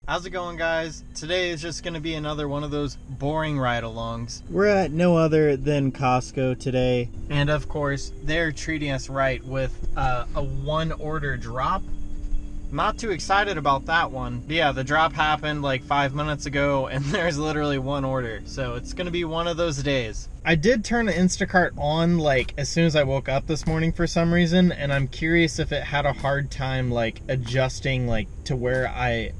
How's it going, guys? Today is just going to be another one of those boring ride-alongs. We're at no other than Costco today. And of course, they're treating us right with a one order drop. Not too excited about that one. But yeah, the drop happened like 5 minutes ago and there's literally one order. So it's going to be one of those days. I did turn the Instacart on like as soon as I woke up this morning for some reason, and I'm curious if it had a hard time like adjusting like to where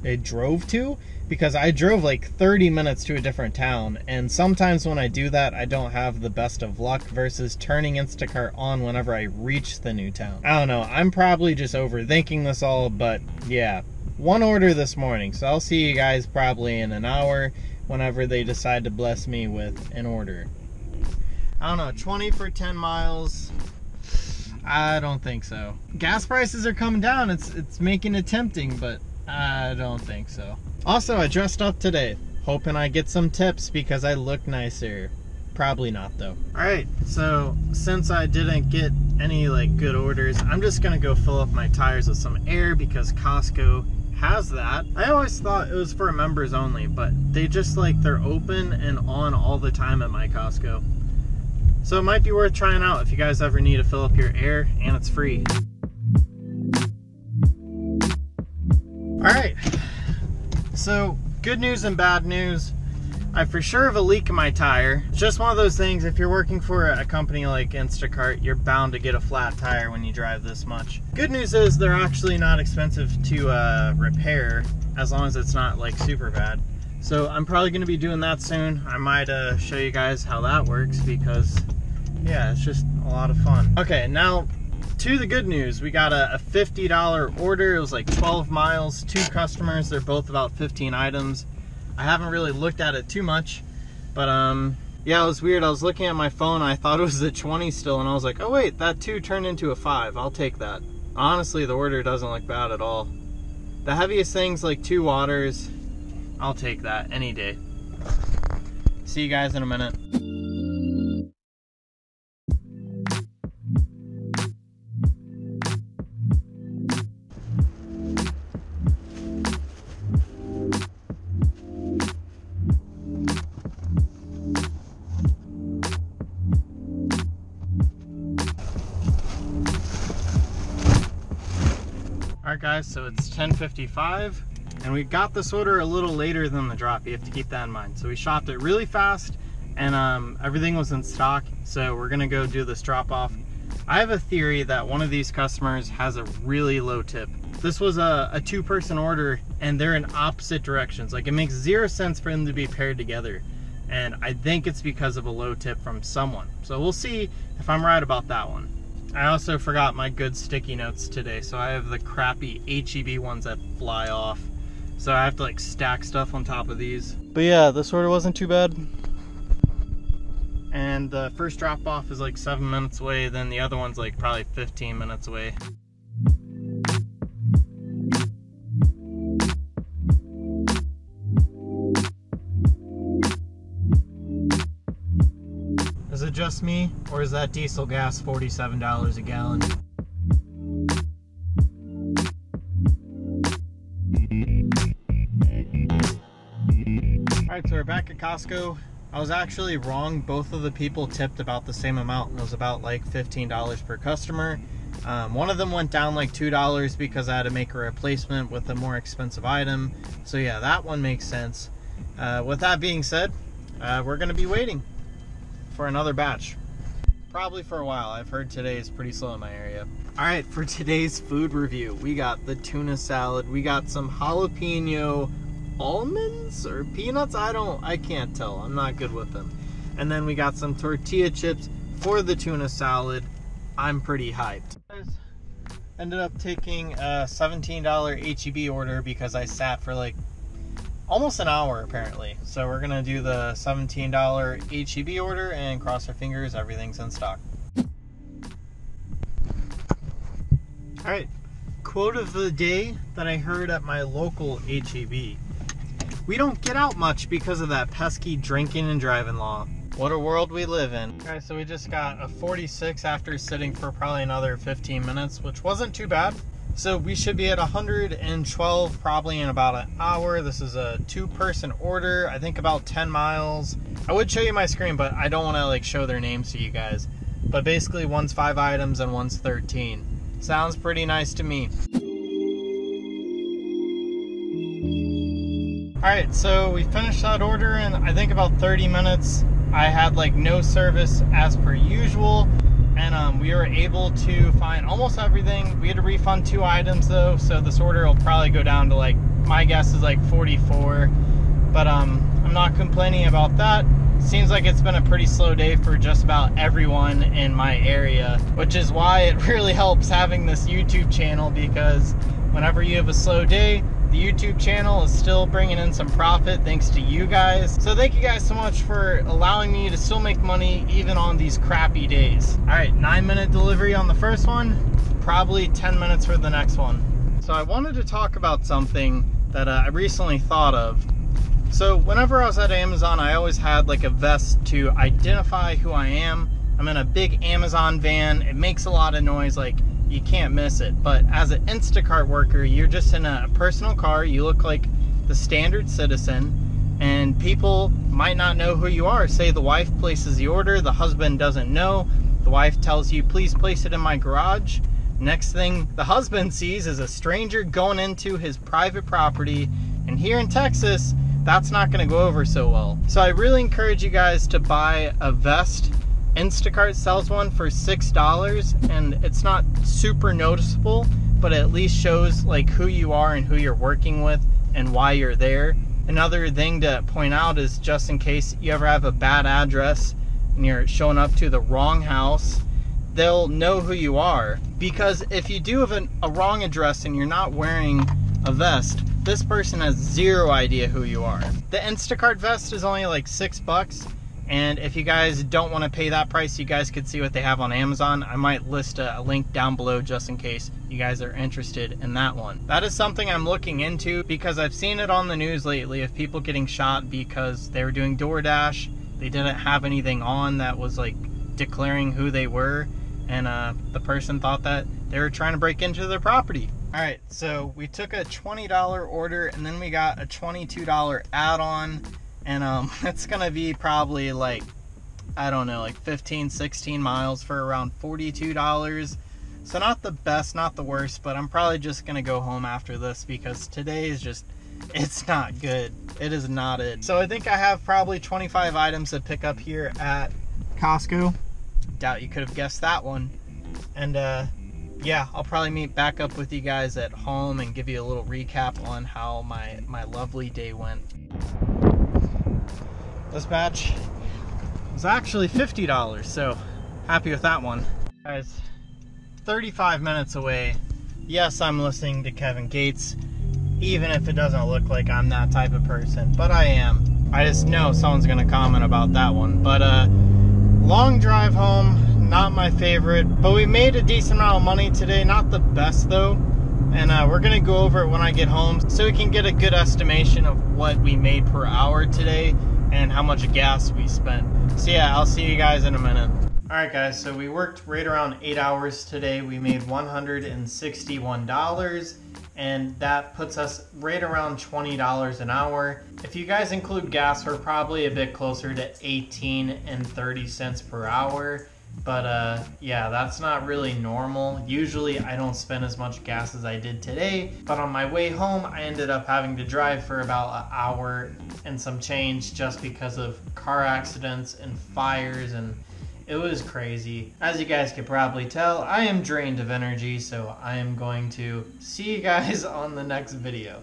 it drove to, because I drove like 30 minutes to a different town, and sometimes when I do that I don't have the best of luck versus turning Instacart on whenever I reach the new town. I don't know, I'm probably just overthinking this all, but yeah, one order this morning, so I'll see you guys probably in an hour whenever they decide to bless me with an order. I don't know, 20 for 10 miles. I don't think so. Gas prices are coming down. It's making it tempting, but I don't think so. Also, I dressed up today, hoping I get some tips because I look nicer. Probably not though. Alright, so since I didn't get any like good orders, I'm just gonna go fill up my tires with some air because Costco has that. I always thought it was for members only, but they just like, they're open and on all the time at my Costco. So it might be worth trying out if you guys ever need to fill up your air, and it's free. Alright, so good news and bad news. I for sure have a leak in my tire. It's just one of those things, if you're working for a company like Instacart, you're bound to get a flat tire when you drive this much. Good news is they're actually not expensive to repair, as long as it's not like super bad. So I'm probably going to be doing that soon. I might show you guys how that works because, yeah, it's just a lot of fun. Okay, now to the good news. We got a $50 order. It was like 12 miles, 2 customers. They're both about 15 items. I haven't really looked at it too much, but yeah, it was weird. I was looking at my phone. I thought it was a 20 still, and I was like, oh wait, that 2 turned into a 5. I'll take that. Honestly, the order doesn't look bad at all. The heaviest thing's like 2 waters. I'll take that any day. See you guys in a minute. Alright guys, so it's 10:55. And we got this order a little later than the drop. You have to keep that in mind. So we shopped it really fast, and everything was in stock. So we're gonna go do this drop off. I have a theory that one of these customers has a really low tip. This was a 2-person order, and they're in opposite directions. Like, it makes 0 sense for them to be paired together. And I think it's because of a low tip from someone. So we'll see if I'm right about that one. I also forgot my good sticky notes today. So I have the crappy HEB ones that fly off. So I have to like stack stuff on top of these. But yeah, this order wasn't too bad. And the first drop off is like 7 minutes away, then the other one's like probably 15 minutes away. Is it just me, or is that diesel gas $47 a gallon? Alright, so we're back at Costco. I was actually wrong. Both of the people tipped about the same amount. It was about like $15 per customer. One of them went down like $2 because I had to make a replacement with a more expensive item. So yeah, that one makes sense. With that being said, we're going to be waiting for another batch. Probably for a while. I've heard today is pretty slow in my area. Alright, for today's food review, we got the tuna salad. We got some jalapeno almonds or peanuts. I can't tell. I'm not good with them. And then we got some tortilla chips for the tuna salad. I'm pretty hyped. Ended up taking a $17 HEB order because I sat for like almost an hour apparently. So we're gonna do the $17 HEB order and cross our fingers everything's in stock. Alright, quote of the day that I heard at my local HEB. We don't get out much because of that pesky drinking and driving law. What a world we live in. Alright, so we just got a 46 after sitting for probably another 15 minutes, which wasn't too bad. So we should be at 112 probably in about an hour. This is a 2-person order, I think about 10 miles. I would show you my screen, but I don't want to like show their names to you guys. But basically one's 5 items and one's 13. Sounds pretty nice to me. Alright, so we finished that order in I think about 30 minutes. I had like no service as per usual. And we were able to find almost everything. We had to refund 2 items though, so this order will probably go down to like, my guess is like 44. But I'm not complaining about that. Seems like it's been a pretty slow day for just about everyone in my area, which is why it really helps having this YouTube channel, because whenever you have a slow day, the YouTube channel is still bringing in some profit thanks to you guys. So thank you guys so much for allowing me to still make money even on these crappy days. All right, 9-minute delivery on the first one, probably 10 minutes for the next one. So I wanted to talk about something that I recently thought of. So whenever I was at Amazon, I always had like a vest to identify who I am. I'm in a big Amazon van. It makes a lot of noise, like you can't miss it. But as an Instacart worker, you're just in a personal car. You look like the standard citizen, and people might not know who you are. Say the wife places the order, the husband doesn't know. The wife tells you, please place it in my garage. Next thing the husband sees is a stranger going into his private property. And here in Texas, that's not gonna go over so well. So I really encourage you guys to buy a vest. Instacart sells one for $6, and it's not super noticeable, but it at least shows like who you are and who you're working with and why you're there. Another thing to point out is, just in case you ever have a bad address and you're showing up to the wrong house, they'll know who you are. Because if you do have a wrong address and you're not wearing a vest, this person has zero idea who you are. The Instacart vest is only like $6. And if you guys don't want to pay that price, you guys could see what they have on Amazon. I might list a link down below just in case you guys are interested in that one. That is something I'm looking into, because I've seen it on the news lately of people getting shot because they were doing DoorDash. They didn't have anything on that was like declaring who they were, and the person thought that they were trying to break into their property. Alright, so we took a $20 order and then we got a $22 add-on. And it's gonna be probably like, I don't know, like 15, 16 miles for around $42. So not the best, not the worst, but I'm probably just gonna go home after this, because today is just, it's not good. It is not it. So I think I have probably 25 items to pick up here at Costco. Doubt you could have guessed that one. And yeah, I'll probably meet back up with you guys at home and give you a little recap on how my lovely day went. This batch was actually $50, so happy with that one. Guys, 35 minutes away. Yes, I'm listening to Kevin Gates, even if it doesn't look like I'm that type of person, but I am. I just know someone's gonna comment about that one. But long drive home, not my favorite, but we made a decent amount of money today. Not the best though, and we're gonna go over it when I get home so we can get a good estimation of what we made per hour today and how much gas we spent. So yeah, I'll see you guys in a minute. Alright guys, so we worked right around 8 hours today. We made $161, and that puts us right around $20 an hour. If you guys include gas, we're probably a bit closer to 18 and 30 cents per hour. But yeah, that's not really normal. Usually I don't spend as much gas as I did today, but on my way home I ended up having to drive for about an hour and some change just because of car accidents and fires, and it was crazy. As you guys could probably tell, I am drained of energy, so I am going to see you guys on the next video.